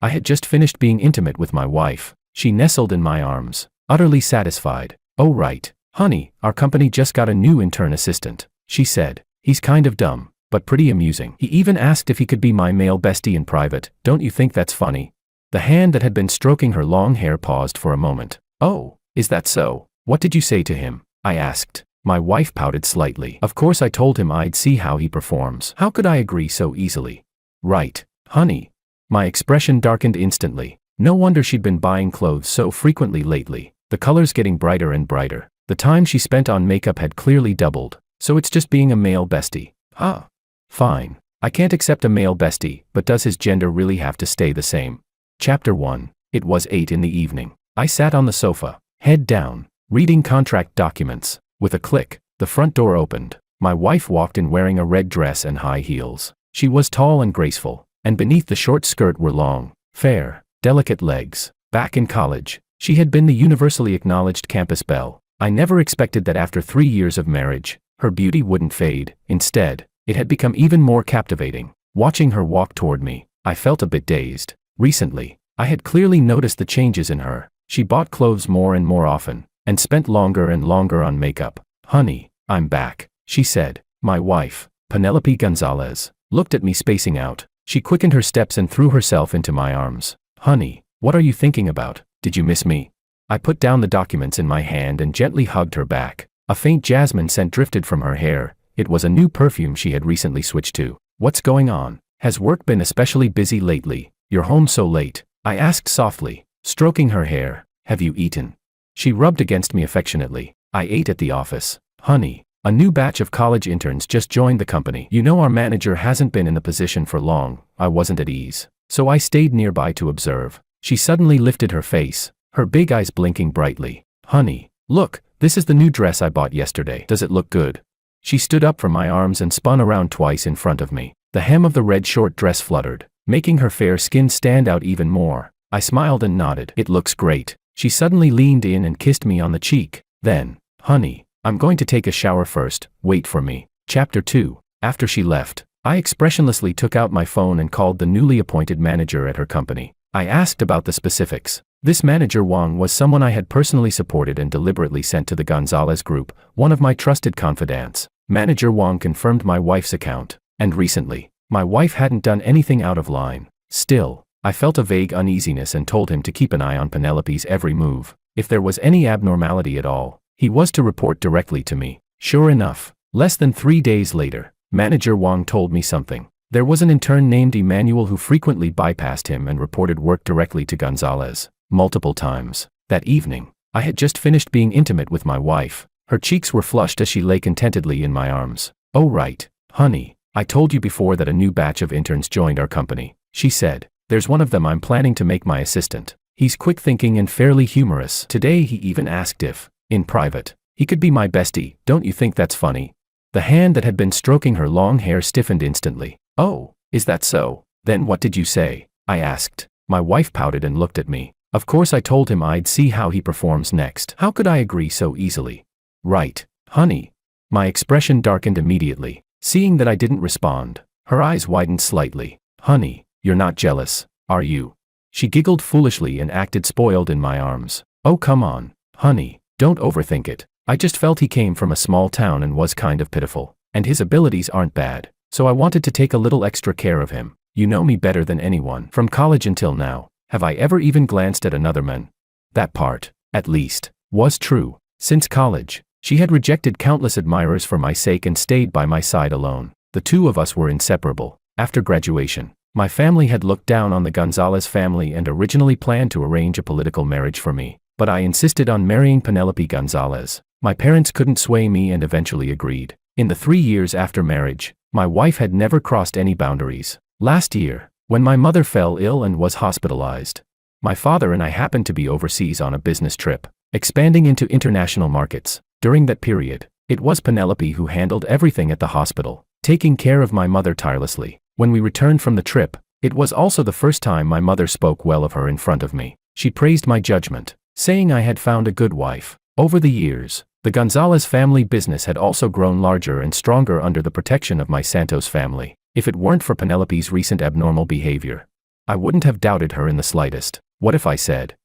I had just finished being intimate with my wife. She nestled in my arms, utterly satisfied. "Oh right, honey, our company just got a new intern assistant," she said. "He's kind of dumb, but pretty amusing. He even asked if he could be my male bestie in private. Don't you think that's funny?" The hand that had been stroking her long hair paused for a moment. "Oh, is that so? What did you say to him?" I asked. My wife pouted slightly. "Of course I told him I'd see how he performs. How could I agree so easily?" "Right, honey." My expression darkened instantly. No wonder she'd been buying clothes so frequently lately, the colors getting brighter and brighter. The time she spent on makeup had clearly doubled. "So it's just being a male bestie. Ah. Fine. I can't accept a male bestie, but does his gender really have to stay the same?" Chapter 1. It was 8 in the evening. I sat on the sofa, head down, reading contract documents. With a click, the front door opened. My wife walked in wearing a red dress and high heels. She was tall and graceful, and beneath the short skirt were long, fair, delicate legs. Back in college, she had been the universally acknowledged campus belle. I never expected that after 3 years of marriage, her beauty wouldn't fade. Instead, it had become even more captivating. Watching her walk toward me, I felt a bit dazed. Recently, I had clearly noticed the changes in her. She bought clothes more and more often, and spent longer and longer on makeup. "Honey, I'm back," she said. My wife, Penelope Gonzalez, looked at me spacing out. She quickened her steps and threw herself into my arms. "Honey, what are you thinking about? Did you miss me?" I put down the documents in my hand and gently hugged her back. A faint jasmine scent drifted from her hair. It was a new perfume she had recently switched to. "What's going on? Has work been especially busy lately? You're home so late?" I asked softly, stroking her hair. "Have you eaten?" She rubbed against me affectionately. "I ate at the office, honey. A new batch of college interns just joined the company. You know, our manager hasn't been in the position for long." I wasn't at ease, so I stayed nearby to observe. She suddenly lifted her face, her big eyes blinking brightly. "Honey, look, this is the new dress I bought yesterday. Does it look good?" She stood up from my arms and spun around twice in front of me. The hem of the red short dress fluttered, making her fair skin stand out even more. I smiled and nodded. "It looks great." She suddenly leaned in and kissed me on the cheek. Then, "Honey, I'm going to take a shower first. Wait for me." Chapter 2. After she left, I expressionlessly took out my phone and called the newly appointed manager at her company. I asked about the specifics. This manager Wang was someone I had personally supported and deliberately sent to the Gonzalez group, one of my trusted confidants. Manager Wang confirmed my wife's account, and recently, my wife hadn't done anything out of line. Still, I felt a vague uneasiness and told him to keep an eye on Penelope's every move. If there was any abnormality at all, he was to report directly to me. Sure enough, less than 3 days later, Manager Wang told me something. There was an intern named Emmanuel who frequently bypassed him and reported work directly to Gonzalez, multiple times. That evening, I had just finished being intimate with my wife. Her cheeks were flushed as she lay contentedly in my arms. "Oh right, honey, I told you before that a new batch of interns joined our company," she said. "There's one of them I'm planning to make my assistant. He's quick-thinking and fairly humorous. Today he even asked if, in private, he could be my bestie. Don't you think that's funny?" The hand that had been stroking her long hair stiffened instantly. "Oh, is that so? Then what did you say?" I asked. My wife pouted and looked at me. Of course I told him I'd see how he performs next. How could I agree so easily? "Right, honey." My expression darkened immediately. Seeing that I didn't respond, her eyes widened slightly. "Honey, you're not jealous, are you?" She giggled foolishly and acted spoiled in my arms. "Oh come on, honey, don't overthink it. I just felt he came from a small town and was kind of pitiful, and his abilities aren't bad, so I wanted to take a little extra care of him. You know me better than anyone. From college until now, have I ever even glanced at another man?" That part, at least, was true. Since college, she had rejected countless admirers for my sake and stayed by my side alone. The two of us were inseparable. After graduation, my family had looked down on the Gonzalez family and originally planned to arrange a political marriage for me, but I insisted on marrying Penelope Gonzalez. My parents couldn't sway me and eventually agreed. In the 3 years after marriage, my wife had never crossed any boundaries. Last year, when my mother fell ill and was hospitalized, my father and I happened to be overseas on a business trip, expanding into international markets. During that period, it was Penelope who handled everything at the hospital, taking care of my mother tirelessly. When we returned from the trip, it was also the first time my mother spoke well of her in front of me. She praised my judgment, saying I had found a good wife. Over the years, the Gonzalez family business had also grown larger and stronger under the protection of my Santos family. If it weren't for Penelope's recent abnormal behavior, I wouldn't have doubted her in the slightest. What if I said,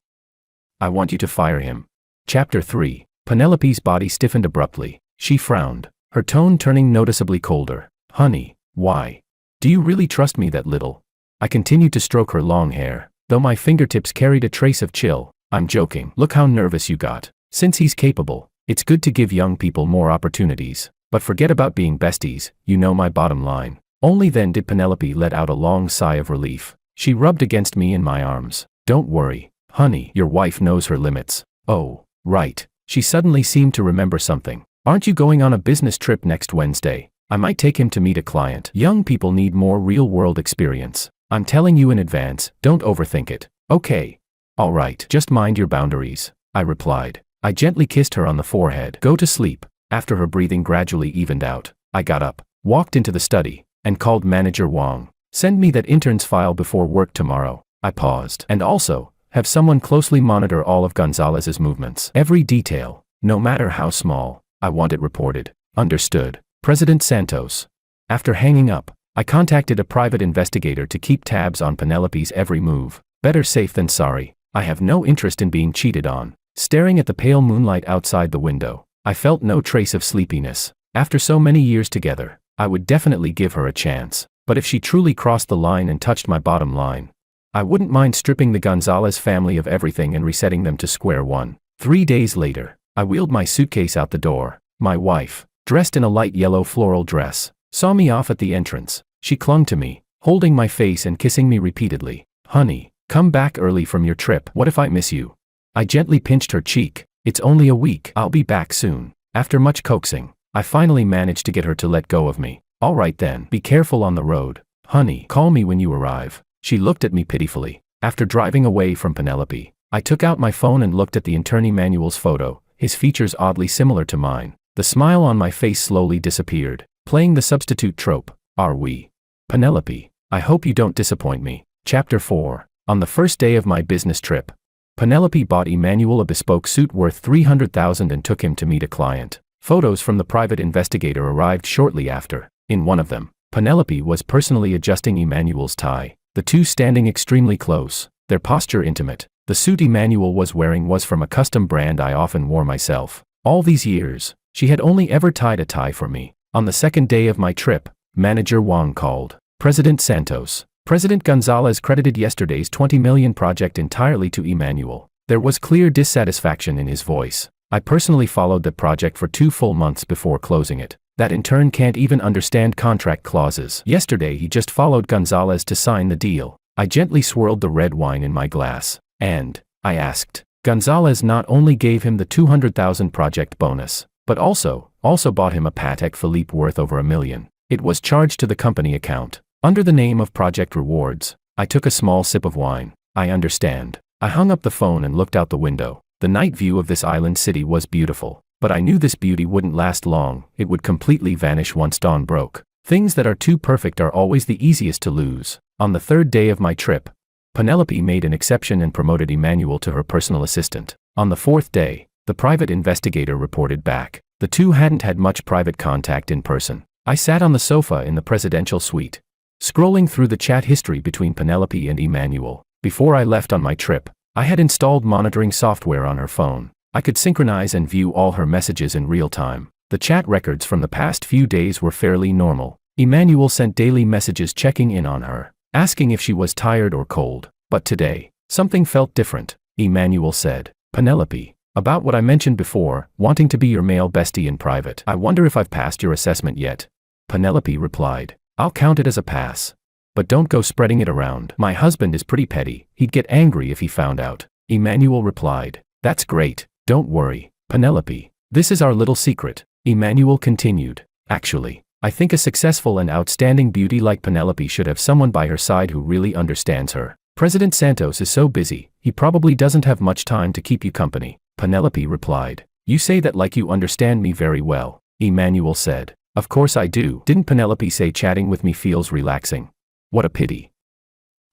"I want you to fire him"? Chapter 3. Penelope's body stiffened abruptly. She frowned, her tone turning noticeably colder. "Honey, why? Do you really trust me that little?" I continued to stroke her long hair, though my fingertips carried a trace of chill. "I'm joking. Look how nervous you got. Since he's capable, it's good to give young people more opportunities. But forget about being besties, you know my bottom line." Only then did Penelope let out a long sigh of relief. She rubbed against me in my arms. "Don't worry, honey, your wife knows her limits." "Oh, right." She suddenly seemed to remember something. "Aren't you going on a business trip next Wednesday? I might take him to meet a client. Young people need more real-world experience. I'm telling you in advance, don't overthink it, okay?" "All right, just mind your boundaries," I replied. I gently kissed her on the forehead. "Go to sleep." After her breathing gradually evened out, I got up, walked into the study, and called Manager Wang. "Send me that intern's file before work tomorrow." I paused. "And also, have someone closely monitor all of Gonzalez's movements. Every detail, no matter how small. I want it reported." "Understood, President Santos." After hanging up, I contacted a private investigator to keep tabs on Penelope's every move. Better safe than sorry. I have no interest in being cheated on. Staring at the pale moonlight outside the window, I felt no trace of sleepiness. After so many years together, I would definitely give her a chance. But if she truly crossed the line and touched my bottom line, I wouldn't mind stripping the Gonzalez family of everything and resetting them to square one. 3 days later, I wheeled my suitcase out the door. My wife, dressed in a light yellow floral dress, saw me off at the entrance. She clung to me, holding my face and kissing me repeatedly. "Honey, come back early from your trip. What if I miss you?" I gently pinched her cheek. "It's only a week. I'll be back soon." After much coaxing, I finally managed to get her to let go of me. "All right then, be careful on the road. Honey, call me when you arrive." She looked at me pitifully. After driving away from Penelope, I took out my phone and looked at the intern Emmanuel's photo, his features oddly similar to mine. The smile on my face slowly disappeared, playing the substitute trope. "Are we?" "Penelope, I hope you don't disappoint me." Chapter 4. On the first day of my business trip, Penelope bought Emmanuel a bespoke suit worth $300,000 and took him to meet a client. Photos from the private investigator arrived shortly after. In one of them, Penelope was personally adjusting Emmanuel's tie, the two standing extremely close, their posture intimate. The suit Emmanuel was wearing was from a custom brand I often wore myself. All these years, she had only ever tied a tie for me. On the second day of my trip, Manager Wang called. "President Santos, President Gonzalez credited yesterday's $20 million project entirely to Emmanuel." There was clear dissatisfaction in his voice. "I personally followed the project for 2 full months before closing it. That intern can't even understand contract clauses. Yesterday he just followed Gonzalez to sign the deal." I gently swirled the red wine in my glass. "And," I asked, "Gonzalez not only gave him the $200,000 project bonus, but also bought him a Patek Philippe worth over $1 million. It was charged to the company account, under the name of Project Rewards." I took a small sip of wine. "I understand." I hung up the phone and looked out the window. The night view of this island city was beautiful, but I knew this beauty wouldn't last long. It would completely vanish once dawn broke. Things that are too perfect are always the easiest to lose. On the third day of my trip, Penelope made an exception and promoted Emmanuel to her personal assistant. On the fourth day, the private investigator reported back. The two hadn't had much private contact in person. I sat on the sofa in the presidential suite, scrolling through the chat history between Penelope and Emmanuel. Before I left on my trip, I had installed monitoring software on her phone. I could synchronize and view all her messages in real time. The chat records from the past few days were fairly normal. Emmanuel sent daily messages checking in on her, asking if she was tired or cold. But today, something felt different. Emmanuel said, "Penelope, about what I mentioned before, wanting to be your male bestie in private. I wonder if I've passed your assessment yet." Penelope replied, "I'll count it as a pass. But don't go spreading it around. My husband is pretty petty. He'd get angry if he found out." Emmanuel replied, "That's great. Don't worry, Penelope. This is our little secret." Emmanuel continued, "Actually, I think a successful and outstanding beauty like Penelope should have someone by her side who really understands her. President Santos is so busy, he probably doesn't have much time to keep you company." Penelope replied, "You say that like you understand me very well." Emmanuel said, "Of course I do." Didn't Penelope say chatting with me feels relaxing? What a pity.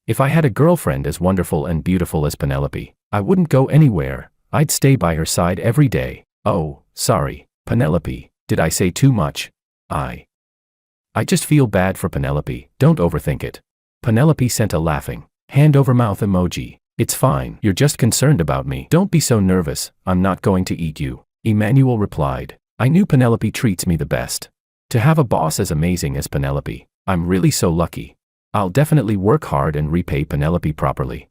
If I had a girlfriend as wonderful and beautiful as Penelope, I wouldn't go anywhere. I'd stay by her side every day. Oh, sorry, Penelope, did I say too much? I just feel bad for Penelope. Don't overthink it." Penelope sent a laughing, Hand over mouth emoji. It's fine, you're just concerned about me. Don't be so nervous, I'm not going to eat you. Emmanuel replied. I knew Penelope treats me the best. To have a boss as amazing as Penelope, I'm really so lucky. I'll definitely work hard and repay Penelope properly.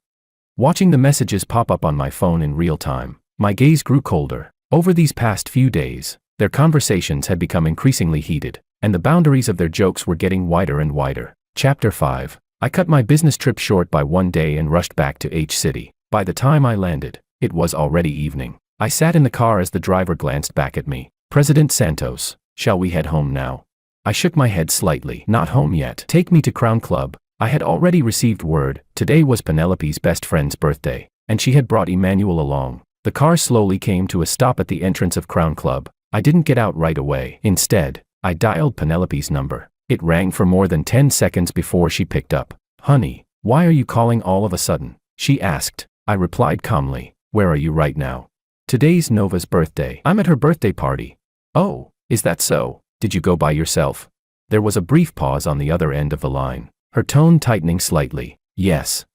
Watching the messages pop up on my phone in real time, my gaze grew colder. Over these past few days, their conversations had become increasingly heated, and the boundaries of their jokes were getting wider and wider. Chapter 5. I cut my business trip short by one day and rushed back to H City. By the time I landed, it was already evening. I sat in the car as the driver glanced back at me. President Santos, shall we head home now? I shook my head slightly. Not home yet. Take me to Crown Club. I had already received word. Today was Penelope's best friend's birthday, and she had brought Emmanuel along. The car slowly came to a stop at the entrance of Crown Club. I didn't get out right away. Instead, I dialed Penelope's number. It rang for more than 10 seconds before she picked up. Honey, why are you calling all of a sudden? She asked. I replied calmly. Where are you right now? Today's Nova's birthday. I'm at her birthday party. Oh, is that so? Did you go by yourself? There was a brief pause on the other end of the line, her tone tightening slightly. Yes.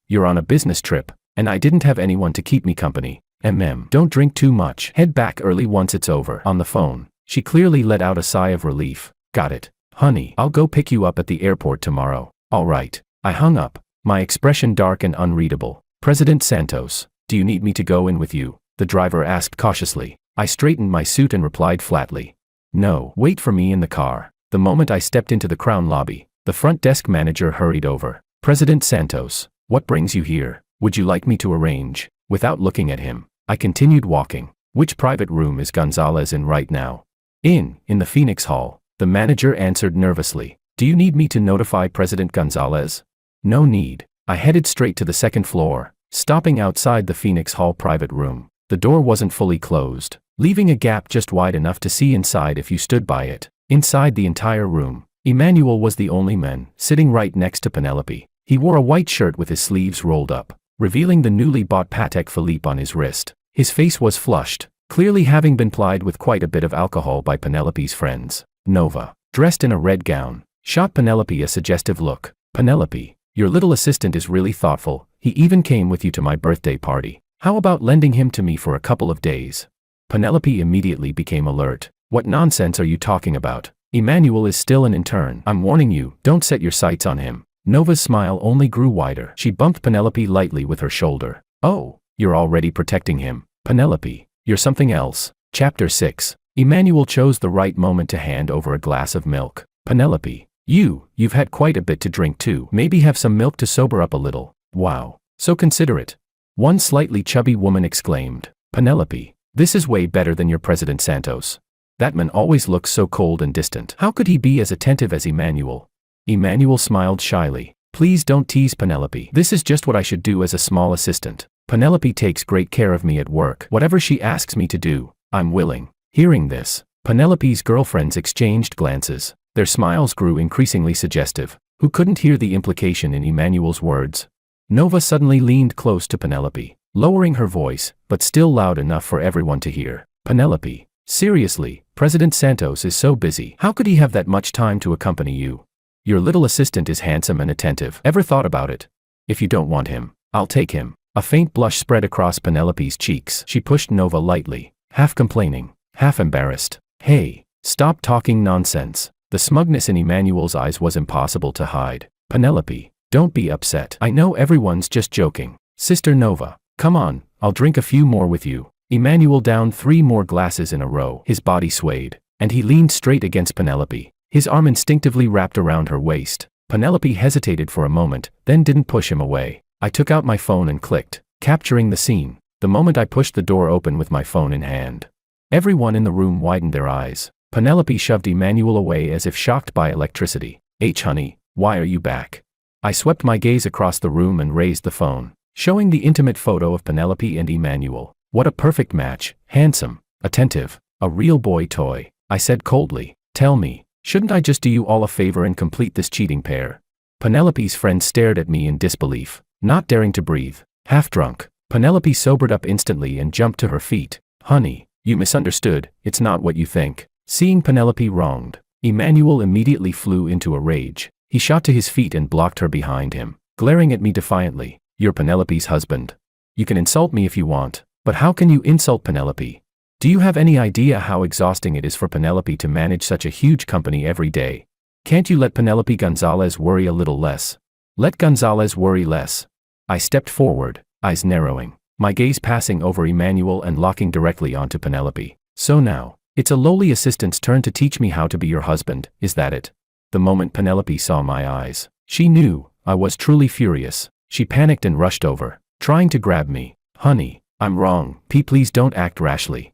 You're on a business trip, and I didn't have anyone to keep me company. Don't drink too much. Head back early once it's over. On the phone, she clearly let out a sigh of relief. Got it. Honey, I'll go pick you up at the airport tomorrow. All right. I hung up, my expression dark and unreadable. President Santos, do you need me to go in with you? The driver asked cautiously. I straightened my suit and replied flatly. No, wait for me in the car. The moment I stepped into the Crown lobby, the front desk manager hurried over. President Santos, what brings you here? Would you like me to arrange? Without looking at him, I continued walking. Which private room is Gonzalez in right now? In the Phoenix Hall, the manager answered nervously. Do you need me to notify President Gonzalez? No need. I headed straight to the second floor, stopping outside the Phoenix Hall private room. The door wasn't fully closed, leaving a gap just wide enough to see inside if you stood by it. Inside the entire room, Emmanuel was the only man, sitting right next to Penelope. He wore a white shirt with his sleeves rolled up, revealing the newly bought Patek Philippe on his wrist. His face was flushed, clearly having been plied with quite a bit of alcohol by Penelope's friends. Nova, dressed in a red gown, shot Penelope a suggestive look. Penelope, your little assistant is really thoughtful. He even came with you to my birthday party. How about lending him to me for a couple of days? Penelope immediately became alert. What nonsense are you talking about? Emmanuel is still an intern. I'm warning you, don't set your sights on him. Nova's smile only grew wider. She bumped Penelope lightly with her shoulder. Oh, you're already protecting him. Penelope, you're something else. Chapter 6. Emmanuel chose the right moment to hand over a glass of milk. Penelope, you've had quite a bit to drink too. Maybe have some milk to sober up a little. Wow, so considerate. One slightly chubby woman exclaimed. Penelope, this is way better than your President Santos. That man always looks so cold and distant. How could he be as attentive as Emmanuel? Emmanuel smiled shyly. Please don't tease Penelope. This is just what I should do as a small assistant. Penelope takes great care of me at work. Whatever she asks me to do, I'm willing. Hearing this, Penelope's girlfriends exchanged glances. Their smiles grew increasingly suggestive. Who couldn't hear the implication in Emmanuel's words? Nova suddenly leaned close to Penelope, lowering her voice, but still loud enough for everyone to hear. Penelope, seriously, President Santos is so busy. How could he have that much time to accompany you? Your little assistant is handsome and attentive. Ever thought about it? If you don't want him, I'll take him. A faint blush spread across Penelope's cheeks. She pushed Nova lightly, half complaining, half embarrassed. Hey, stop talking nonsense. The smugness in Emmanuel's eyes was impossible to hide. Penelope, don't be upset. I know everyone's just joking. Sister Nova, come on, I'll drink a few more with you. Emmanuel downed 3 more glasses in a row. His body swayed, and he leaned straight against Penelope, his arm instinctively wrapped around her waist. Penelope hesitated for a moment, then didn't push him away. I took out my phone and clicked, capturing the scene. The moment I pushed the door open with my phone in hand, everyone in the room widened their eyes. Penelope shoved Emmanuel away as if shocked by electricity. Honey, why are you back? I swept my gaze across the room and raised the phone, showing the intimate photo of Penelope and Emmanuel. What a perfect match. Handsome, attentive, a real boy toy. I said coldly. Tell me, shouldn't I just do you all a favor and complete this cheating pair? Penelope's friend stared at me in disbelief, not daring to breathe. Half drunk, Penelope sobered up instantly and jumped to her feet. Honey, you misunderstood. It's not what you think. Seeing Penelope wronged, Emmanuel immediately flew into a rage. He shot to his feet and blocked her behind him. glaring at me defiantly. You're Penelope's husband. You can insult me if you want, but how can you insult Penelope? Do you have any idea how exhausting it is for Penelope to manage such a huge company every day? Can't you let Penelope Gonzalez worry a little less? Let Gonzalez worry less. I stepped forward, eyes narrowing, my gaze passing over Emmanuel and locking directly onto Penelope. So now, it's a lowly assistant's turn to teach me how to be your husband, is that it? The moment Penelope saw my eyes, she knew I was truly furious. She panicked and rushed over, trying to grab me. Honey, I'm wrong. Please don't act rashly.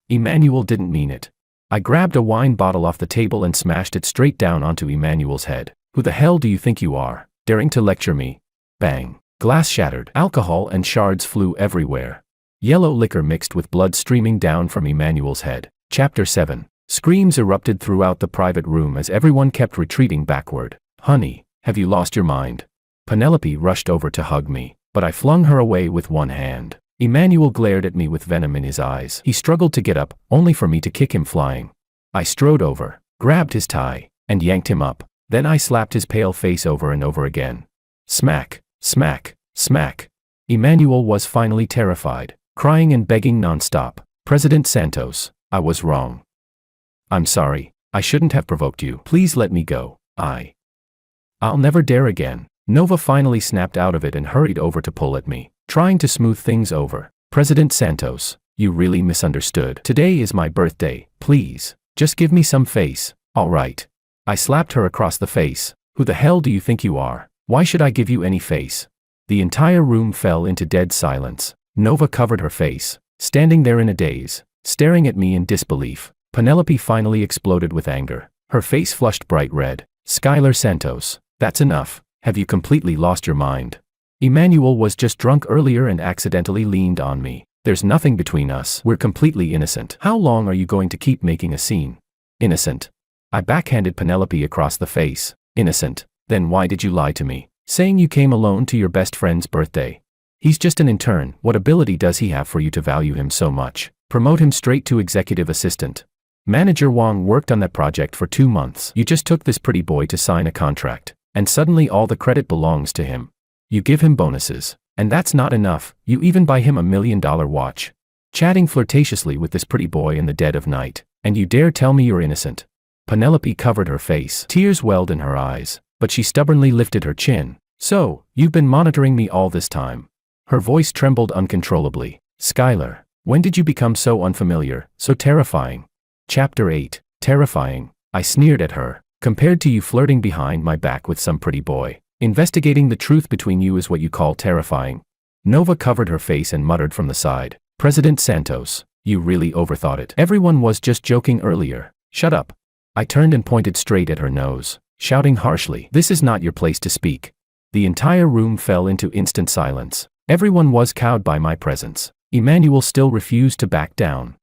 Emmanuel didn't mean it. I grabbed a wine bottle off the table and smashed it straight down onto Emmanuel's head. Who the hell do you think you are, daring to lecture me? Bang. Glass shattered, alcohol and shards flew everywhere. Yellow liquor mixed with blood streaming down from Emmanuel's head. Chapter 7. Screams erupted throughout the private room as everyone kept retreating backward. Honey, have you lost your mind? Penelope rushed over to hug me, but I flung her away with one hand. Emmanuel glared at me with venom in his eyes. He struggled to get up, only for me to kick him flying. I strode over, grabbed his tie, and yanked him up. Then I slapped his pale face over and over again. Smack, smack, smack. Emmanuel was finally terrified, crying and begging nonstop. President Santos, I was wrong. I'm sorry, I shouldn't have provoked you. Please let me go. I'll never dare again. Nova finally snapped out of it and hurried over to pull at me, trying to smooth things over. President Santos, you really misunderstood. Today is my birthday, please. Just give me some face, all right? I slapped her across the face. Who the hell do you think you are? Why should I give you any face? The entire room fell into dead silence. Nova covered her face, standing there in a daze, staring at me in disbelief. Penelope finally exploded with anger. Her face flushed bright red. Skylar Santos, that's enough. Have you completely lost your mind? Emmanuel was just drunk earlier and accidentally leaned on me. There's nothing between us. We're completely innocent. How long are you going to keep making a scene? Innocent. I backhanded Penelope across the face. Innocent. Then why did you lie to me, saying you came alone to your best friend's birthday? He's just an intern. What ability does he have for you to value him so much? Promote him straight to executive assistant. Manager Wong worked on that project for 2 months. You just took this pretty boy to sign a contract, and suddenly all the credit belongs to him. You give him bonuses, and that's not enough. You even buy him $1 million watch. Chatting flirtatiously with this pretty boy in the dead of night, and you dare tell me you're innocent? Penelope covered her face. Tears welled in her eyes, but she stubbornly lifted her chin. So, you've been monitoring me all this time. Her voice trembled uncontrollably. Skylar, when did you become so unfamiliar, so terrifying? Chapter 8. Terrifying. I sneered at her. Compared to you flirting behind my back with some pretty boy, investigating the truth between you is what you call terrifying. Nova covered her face and muttered from the side. President Santos, you really overthought it. Everyone was just joking earlier. Shut up. I turned and pointed straight at her nose, shouting harshly, this is not your place to speak. The entire room fell into instant silence. Everyone was cowed by my presence. Emmanuel still refused to back down.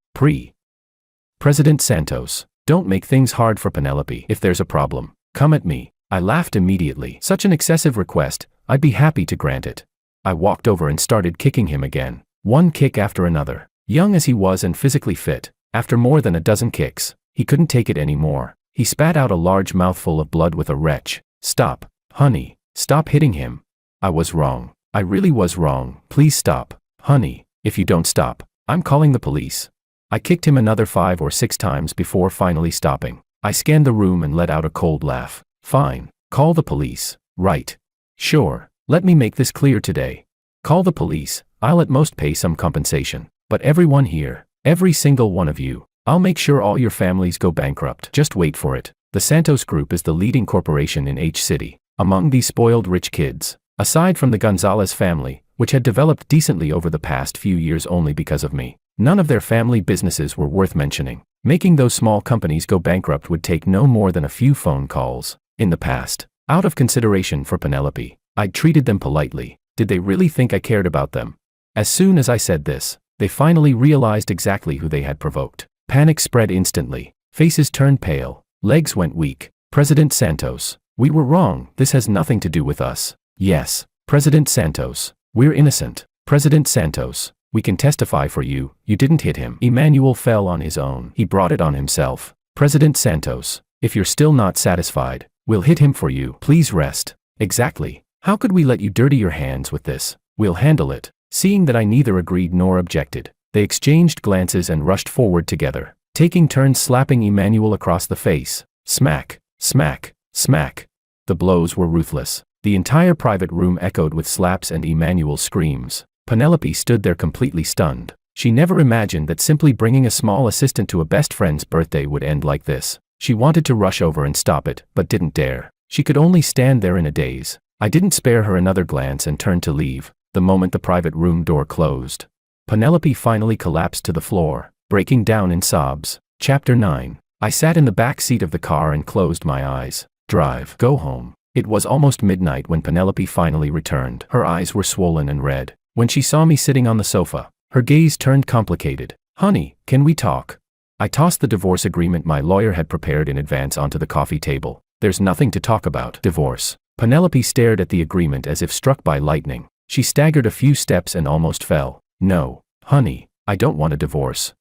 President Santos, don't make things hard for Penelope. If there's a problem, come at me. I laughed immediately. Such an excessive request, I'd be happy to grant it. I walked over and started kicking him again. One kick after another. Young as he was and physically fit, after more than a dozen kicks, he couldn't take it anymore. He spat out a large mouthful of blood with a retch. Stop, honey, stop hitting him. I was wrong. I really was wrong. Please stop, honey. If you don't stop, I'm calling the police. I kicked him another 5 or 6 times before finally stopping. I scanned the room and let out a cold laugh. Fine, call the police. Right. Sure, let me make this clear today. Call the police, I'll at most pay some compensation. But everyone here, every single one of you, I'll make sure all your families go bankrupt. Just wait for it. The Santos Group is the leading corporation in H City. Among these spoiled rich kids, aside from the Gonzalez family, which had developed decently over the past few years only because of me, none of their family businesses were worth mentioning. Making those small companies go bankrupt would take no more than a few phone calls. In the past, out of consideration for Penelope, I'd treated them politely. Did they really think I cared about them? As soon as I said this, they finally realized exactly who they had provoked. Panic spread instantly. Faces turned pale. Legs went weak. President Santos, we were wrong. This has nothing to do with us. Yes, President Santos, we're innocent. President Santos, we can testify for you. You didn't hit him. Emmanuel fell on his own. He brought it on himself. President Santos, if you're still not satisfied, we'll hit him for you. Please rest. Exactly. How could we let you dirty your hands with this? We'll handle it. Seeing that I neither agreed nor objected, they exchanged glances and rushed forward together, taking turns slapping Emmanuel across the face. Smack, smack, smack. The blows were ruthless. The entire private room echoed with slaps and Emmanuel's screams. Penelope stood there completely stunned. She never imagined that simply bringing a small assistant to a best friend's birthday would end like this. She wanted to rush over and stop it, but didn't dare. She could only stand there in a daze. I didn't spare her another glance and turned to leave, the moment the private room door closed. Penelope finally collapsed to the floor, breaking down in sobs. Chapter 9. I sat in the back seat of the car and closed my eyes. Drive. Go home. It was almost midnight when Penelope finally returned. Her eyes were swollen and red. When she saw me sitting on the sofa, her gaze turned complicated. Honey, can we talk? I tossed the divorce agreement my lawyer had prepared in advance onto the coffee table. There's nothing to talk about. Divorce. Penelope stared at the agreement as if struck by lightning. She staggered a few steps and almost fell. No, honey, I don't want a divorce.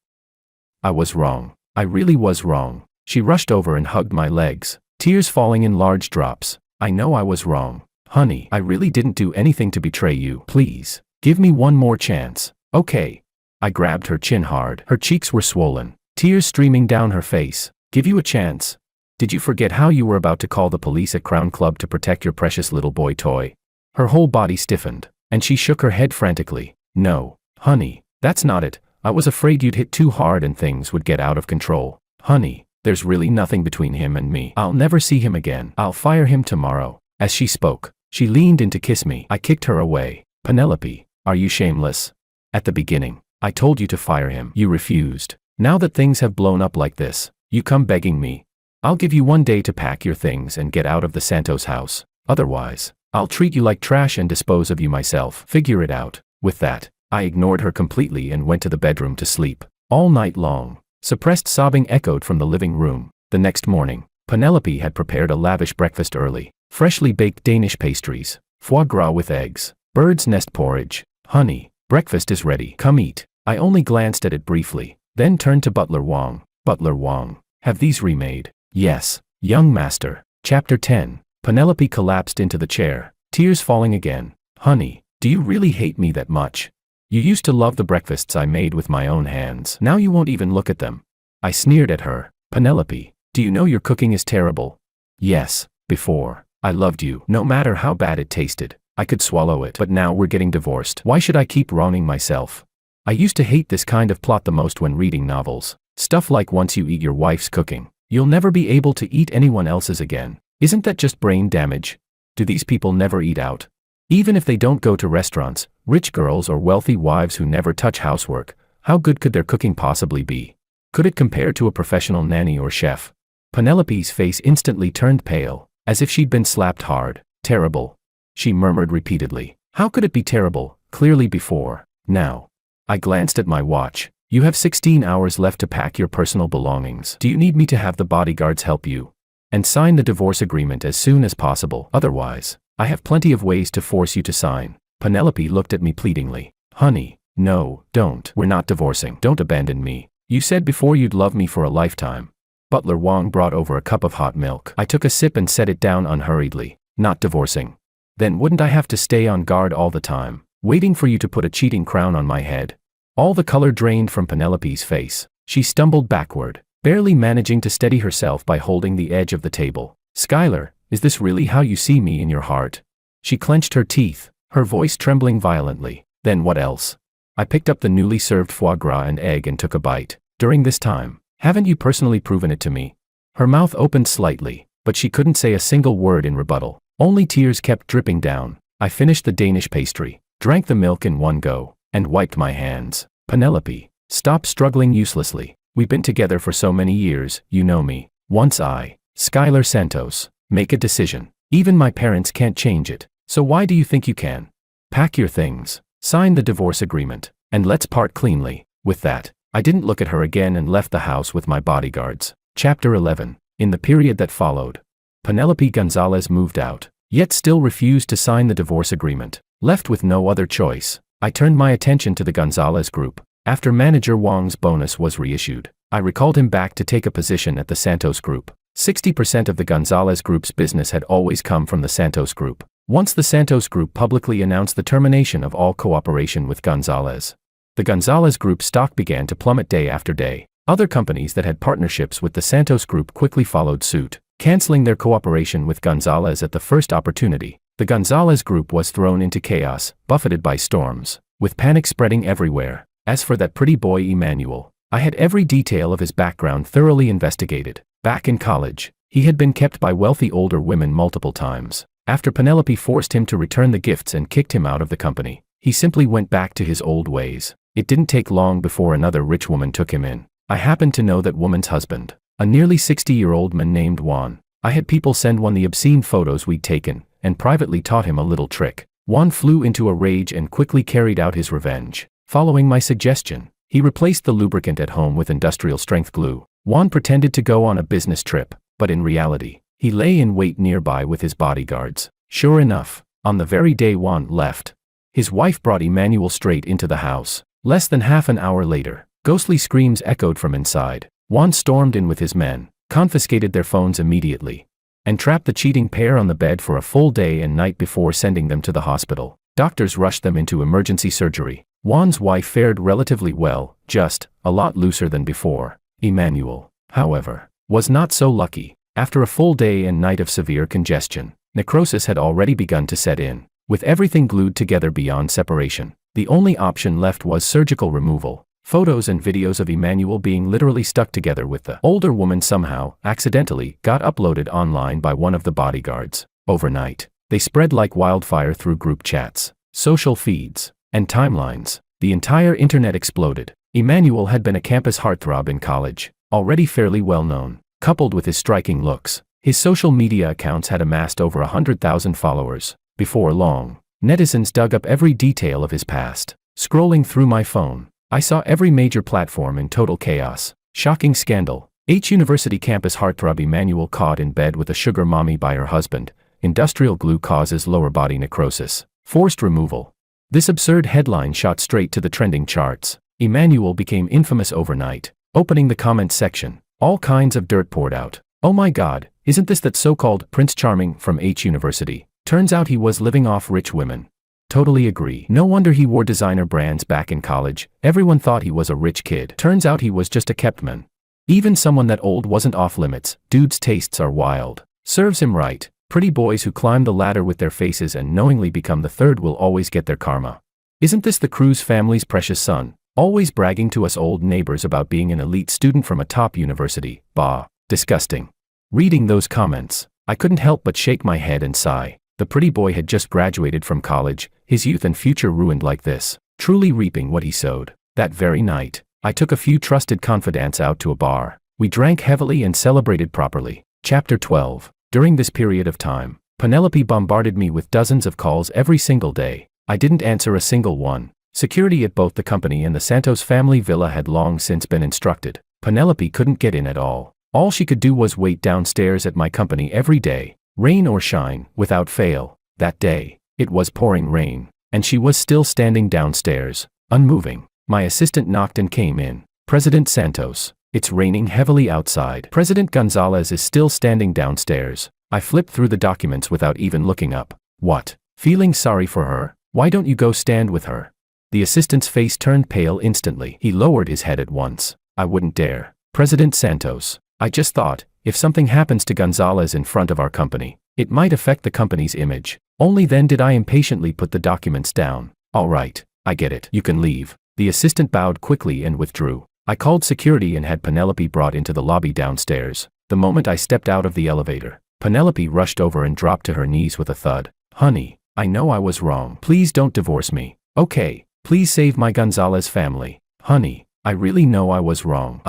I was wrong. I really was wrong. She rushed over and hugged my legs, tears falling in large drops. I know I was wrong. Honey, I really didn't do anything to betray you. Please, give me one more chance. Okay. I grabbed her chin hard. Her cheeks were swollen, tears streaming down her face. Give you a chance? Did you forget how you were about to call the police at Crown Club to protect your precious little boy toy? Her whole body stiffened, and she shook her head frantically. No, honey, that's not it. I was afraid you'd hit too hard and things would get out of control. Honey, there's really nothing between him and me. I'll never see him again. I'll fire him tomorrow. As she spoke, she leaned in to kiss me. I kicked her away. Penelope, are you shameless? At the beginning, I told you to fire him. You refused. Now that things have blown up like this, you come begging me. I'll give you one day to pack your things and get out of the Santos house. Otherwise, I'll treat you like trash and dispose of you myself. Figure it out. With that, I ignored her completely and went to the bedroom to sleep. All night long, suppressed sobbing echoed from the living room. The next morning, Penelope had prepared a lavish breakfast early. Freshly baked Danish pastries, foie gras with eggs, bird's nest porridge. Honey, breakfast is ready. Come eat. I only glanced at it briefly, then turned to Butler Wong. Butler Wong, have these remade? Yes, young master. Chapter 10. Penelope collapsed into the chair, tears falling again. Honey, do you really hate me that much? You used to love the breakfasts I made with my own hands. Now you won't even look at them. I sneered at her. Penelope, do you know your cooking is terrible? Yes, before, I loved you. No matter how bad it tasted, I could swallow it. But now we're getting divorced. Why should I keep wronging myself? I used to hate this kind of plot the most when reading novels. Stuff like once you eat your wife's cooking, you'll never be able to eat anyone else's again. Isn't that just brain damage? Do these people never eat out? Even if they don't go to restaurants, rich girls or wealthy wives who never touch housework, how good could their cooking possibly be? Could it compare to a professional nanny or chef? Penelope's face instantly turned pale, as if she'd been slapped hard. Terrible. She murmured repeatedly. How could it be terrible? Clearly before. Now. I glanced at my watch. You have 16 hours left to pack your personal belongings. Do you need me to have the bodyguards help you? And sign the divorce agreement as soon as possible. Otherwise, I have plenty of ways to force you to sign. Penelope looked at me pleadingly. Honey, no, don't. We're not divorcing. Don't abandon me. You said before you'd love me for a lifetime. Butler Wong brought over a cup of hot milk. I took a sip and set it down unhurriedly. Not divorcing. Then wouldn't I have to stay on guard all the time, waiting for you to put a cheating crown on my head? All the color drained from Penelope's face. She stumbled backward, barely managing to steady herself by holding the edge of the table. Skylar, is this really how you see me in your heart? She clenched her teeth, her voice trembling violently. Then what else? I picked up the newly served foie gras and egg and took a bite. During this time, haven't you personally proven it to me? Her mouth opened slightly, but she couldn't say a single word in rebuttal. Only tears kept dripping down. I finished the Danish pastry, drank the milk in one go, and wiped my hands. Penelope, stop struggling uselessly. We've been together for so many years, you know me. Once I, Skylar Santos, make a decision, even my parents can't change it. So why do you think you can? Pack your things, sign the divorce agreement, and let's part cleanly. With that, I didn't look at her again and left the house with my bodyguards. Chapter 11. In the period that followed, Penelope Gonzalez moved out, yet still refused to sign the divorce agreement. Left with no other choice, I turned my attention to the Gonzalez group. After Manager Wong's bonus was reissued, I recalled him back to take a position at the Santos Group. 60% of the Gonzalez Group's business had always come from the Santos Group. Once the Santos Group publicly announced the termination of all cooperation with Gonzalez. The Gonzalez Group stock began to plummet day after day. Other companies that had partnerships with the Santos Group quickly followed suit, canceling their cooperation with Gonzalez at the first opportunity. The Gonzalez Group was thrown into chaos, buffeted by storms, with panic spreading everywhere. As for that pretty boy Emmanuel, I had every detail of his background thoroughly investigated. Back in college, he had been kept by wealthy older women multiple times. After Penelope forced him to return the gifts and kicked him out of the company, he simply went back to his old ways. It didn't take long before another rich woman took him in. I happened to know that woman's husband, a nearly 60-year-old man named Juan. I had people send Juan the obscene photos we'd taken, and privately taught him a little trick. Juan flew into a rage and quickly carried out his revenge. Following my suggestion, he replaced the lubricant at home with industrial-strength glue. Juan pretended to go on a business trip, but in reality, he lay in wait nearby with his bodyguards. Sure enough, on the very day Juan left, his wife brought Emmanuel straight into the house. Less than half an hour later, ghostly screams echoed from inside. Juan stormed in with his men, confiscated their phones immediately, and trapped the cheating pair on the bed for a full day and night before sending them to the hospital. Doctors rushed them into emergency surgery. Juan's wife fared relatively well, just a lot looser than before. Emmanuel, however, was not so lucky. After a full day and night of severe congestion, necrosis had already begun to set in. With everything glued together beyond separation, the only option left was surgical removal. Photos and videos of Emmanuel being literally stuck together with the older woman somehow, accidentally, got uploaded online by one of the bodyguards. Overnight, they spread like wildfire through group chats, social feeds, and timelines. The entire internet exploded. Emmanuel had been a campus heartthrob in college, already fairly well known. Coupled with his striking looks, his social media accounts had amassed over 100,000 followers. Before long, netizens dug up every detail of his past. Scrolling through my phone, I saw every major platform in total chaos. Shocking scandal. University campus heartthrob Emmanuel caught in bed with a sugar mommy by her husband. Industrial glue causes lower body necrosis. Forced removal. This absurd headline shot straight to the trending charts. Emmanuel became infamous overnight. Opening the comments section, all kinds of dirt poured out. Oh my God, isn't this that so-called Prince Charming from University? Turns out he was living off rich women. Totally agree. No wonder he wore designer brands back in college. Everyone thought he was a rich kid. Turns out he was just a kept man. Even someone that old wasn't off limits. Dude's tastes are wild. Serves him right. Pretty boys who climb the ladder with their faces and knowingly become the third will always get their karma. Isn't this the Cruz family's precious son? Always bragging to us old neighbors about being an elite student from a top university. Bah. Disgusting. Reading those comments, I couldn't help but shake my head and sigh. The pretty boy had just graduated from college, his youth and future ruined like this, truly reaping what he sowed. That very night, I took a few trusted confidants out to a bar. We drank heavily and celebrated properly. Chapter 12. During this period of time, Penelope bombarded me with dozens of calls every single day. I didn't answer a single one. Security at both the company and the Santos family villa had long since been instructed. Penelope couldn't get in at all. All she could do was wait downstairs at my company every day, rain or shine, without fail. That day, it was pouring rain, and she was still standing downstairs, unmoving. My assistant knocked and came in. President Santos, it's raining heavily outside. President Gonzalez is still standing downstairs. I flipped through the documents without even looking up. What? Feeling sorry for her? Why don't you go stand with her? The assistant's face turned pale instantly. He lowered his head at once. I wouldn't dare. President Santos, I just thought, if something happens to Gonzalez in front of our company, it might affect the company's image. Only then did I impatiently put the documents down. All right, I get it. You can leave. The assistant bowed quickly and withdrew. I called security and had Penelope brought into the lobby downstairs. The moment I stepped out of the elevator, Penelope rushed over and dropped to her knees with a thud. Honey, I know I was wrong. Please don't divorce me. Okay. Please save my Gonzalez family. Honey, I really know I was wrong.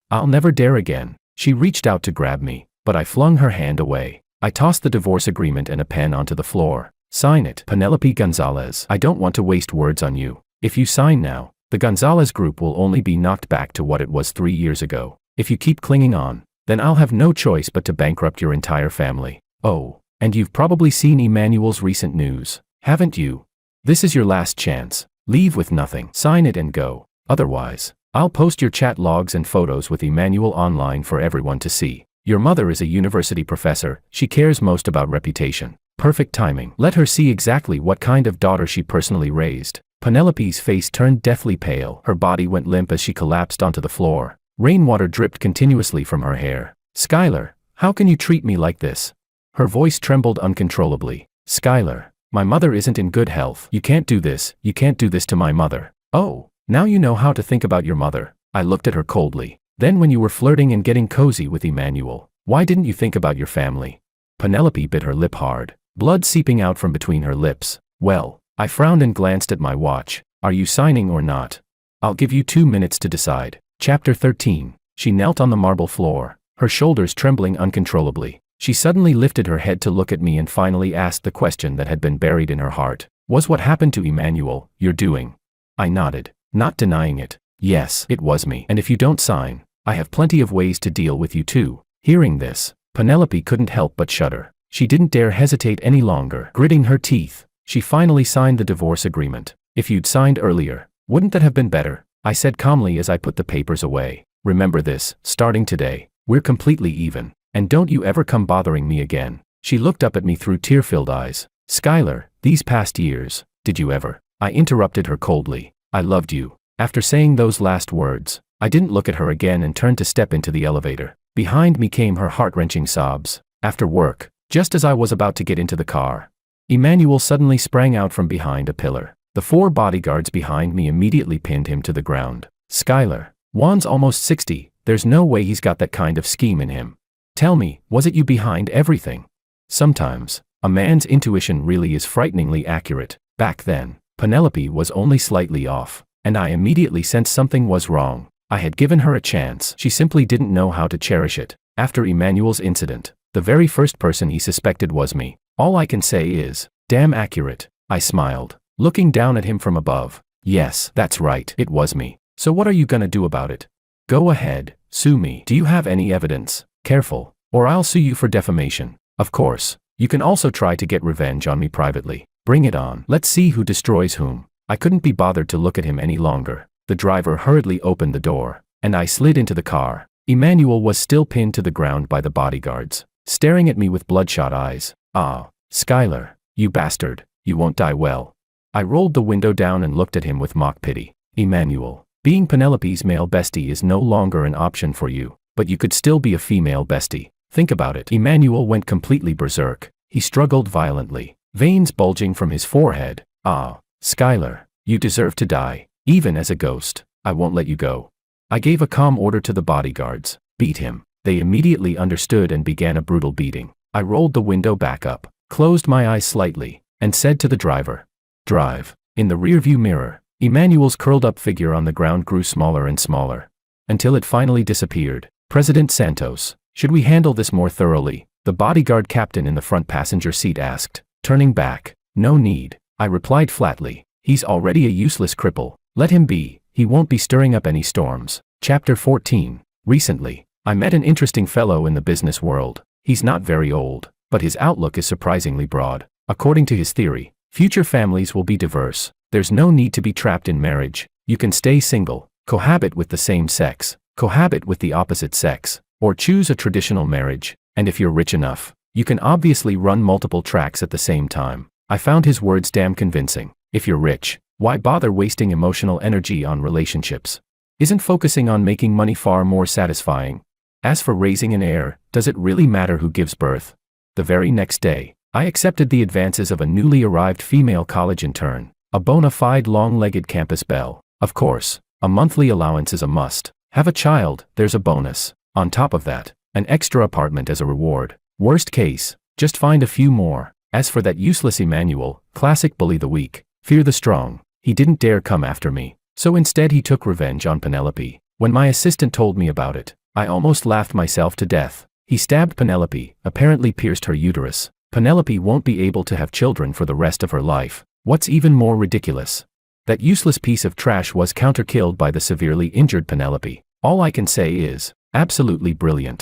I'll never dare again. She reached out to grab me, but I flung her hand away. I tossed the divorce agreement and a pen onto the floor. Sign it, Penelope Gonzalez. I don't want to waste words on you. If you sign now, the Gonzalez group will only be knocked back to what it was 3 years ago. If you keep clinging on, then I'll have no choice but to bankrupt your entire family. Oh, and you've probably seen Emmanuel's recent news, haven't you? This is your last chance. Leave with nothing. Sign it and go. Otherwise, I'll post your chat logs and photos with Emmanuel online for everyone to see. Your mother is a university professor. She cares most about reputation. Perfect timing. Let her see exactly what kind of daughter she personally raised. Penelope's face turned deathly pale. Her body went limp as she collapsed onto the floor. Rainwater dripped continuously from her hair. Skylar, how can you treat me like this? Her voice trembled uncontrollably. Skylar, my mother isn't in good health. You can't do this. You can't do this to my mother. Oh, now you know how to think about your mother. I looked at her coldly. Then when you were flirting and getting cozy with Emmanuel, why didn't you think about your family? Penelope bit her lip hard, blood seeping out from between her lips. Well, I frowned and glanced at my watch. Are you signing or not? I'll give you 2 minutes to decide. Chapter 13. She knelt on the marble floor, her shoulders trembling uncontrollably. She suddenly lifted her head to look at me and finally asked the question that had been buried in her heart. Was what happened to Emmanuel your doing? I nodded, not denying it. Yes, it was me. And if you don't sign, I have plenty of ways to deal with you too. Hearing this, Penelope couldn't help but shudder. She didn't dare hesitate any longer. Gritting her teeth, she finally signed the divorce agreement. If you'd signed earlier, wouldn't that have been better? I said calmly as I put the papers away. Remember this, starting today, we're completely even. And don't you ever come bothering me again. She looked up at me through tear-filled eyes. Skylar, these past years, did you ever? I interrupted her coldly. I loved you. After saying those last words, I didn't look at her again and turned to step into the elevator. Behind me came her heart-wrenching sobs. After work, just as I was about to get into the car, Emmanuel suddenly sprang out from behind a pillar. The 4 bodyguards behind me immediately pinned him to the ground. Skylar, Juan's almost 60, there's no way he's got that kind of scheme in him. Tell me, was it you behind everything? Sometimes, a man's intuition really is frighteningly accurate. Back then, Penelope was only slightly off, and I immediately sensed something was wrong. I had given her a chance. She simply didn't know how to cherish it. After Emmanuel's incident, the very first person he suspected was me. All I can say is, damn accurate. I smiled, looking down at him from above. Yes, that's right, it was me. So what are you gonna do about it? Go ahead, sue me. Do you have any evidence? Careful, or I'll sue you for defamation. Of course, you can also try to get revenge on me privately. Bring it on. Let's see who destroys whom. I couldn't be bothered to look at him any longer. The driver hurriedly opened the door, and I slid into the car. Emmanuel was still pinned to the ground by the bodyguards, staring at me with bloodshot eyes. Ah, Skylar, you bastard, you won't die well. I rolled the window down and looked at him with mock pity. Emmanuel, being Penelope's male bestie is no longer an option for you. But you could still be a female bestie. Think about it. Emmanuel went completely berserk. He struggled violently, veins bulging from his forehead. Ah, Skylar, you deserve to die, even as a ghost. I won't let you go. I gave a calm order to the bodyguards. Beat him. They immediately understood and began a brutal beating. I rolled the window back up, closed my eyes slightly, and said to the driver, drive. In the rearview mirror, Emmanuel's curled-up figure on the ground grew smaller and smaller, until it finally disappeared. President Santos, should we handle this more thoroughly? The bodyguard captain in the front passenger seat asked, turning back. No need, I replied flatly. He's already a useless cripple. Let him be, he won't be stirring up any storms. Chapter 14. Recently, I met an interesting fellow in the business world. He's not very old, but his outlook is surprisingly broad. According to his theory, future families will be diverse. There's no need to be trapped in marriage. You can stay single, cohabit with the same sex, cohabit with the opposite sex, or choose a traditional marriage, and if you're rich enough, you can obviously run multiple tracks at the same time. I found his words damn convincing. If you're rich, why bother wasting emotional energy on relationships? Isn't focusing on making money far more satisfying? As for raising an heir, does it really matter who gives birth? The very next day, I accepted the advances of a newly arrived female college intern, a bona fide long-legged campus belle. Of course, a monthly allowance is a must. Have a child, there's a bonus. On top of that, an extra apartment as a reward. Worst case, just find a few more. As for that useless Emmanuel, classic bully the weak, fear the strong, he didn't dare come after me. So instead he took revenge on Penelope. When my assistant told me about it, I almost laughed myself to death. He stabbed Penelope, apparently pierced her uterus. Penelope won't be able to have children for the rest of her life. What's even more ridiculous? That useless piece of trash was counter-killed by the severely injured Penelope. All I can say is, absolutely brilliant.